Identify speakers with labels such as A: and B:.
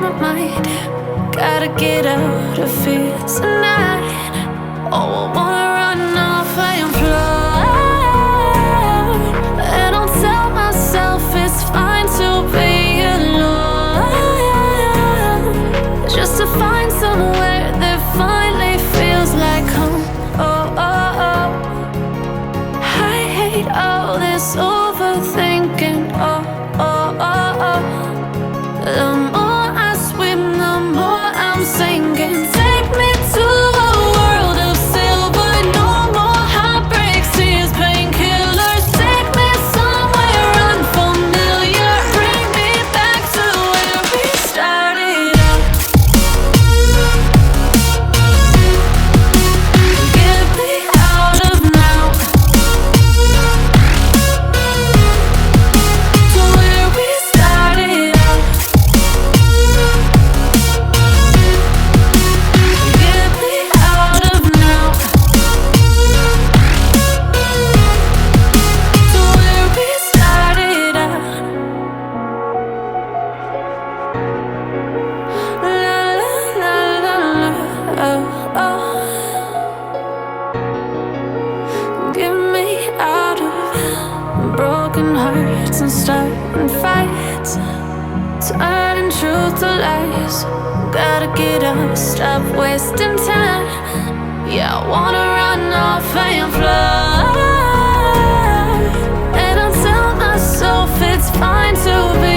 A: my mind. Gotta get out of here tonight. Oh, I wanna run off and fly. And I'll tell myself it's fine to be alone, just to find somewhere that finally feels like home. Oh, oh, oh. I hate all this overthinking. Oh, oh, oh, oh. The more I swim, the more I'm sinking. Take me to a world of silver. No more heartbreaks, tears, painkillers. Take me somewhere unfamiliar. Bring me back to where we started out. Get me out of now, to where we started out. Get me out of now, to where we started out. La la la la la, oh, oh. Get me out of broken hearts and starting fights, turning truth to lies. Gotta get up, stop wasting time. Yeah, I wanna run off and fly. And I'll tell myself it's fine to be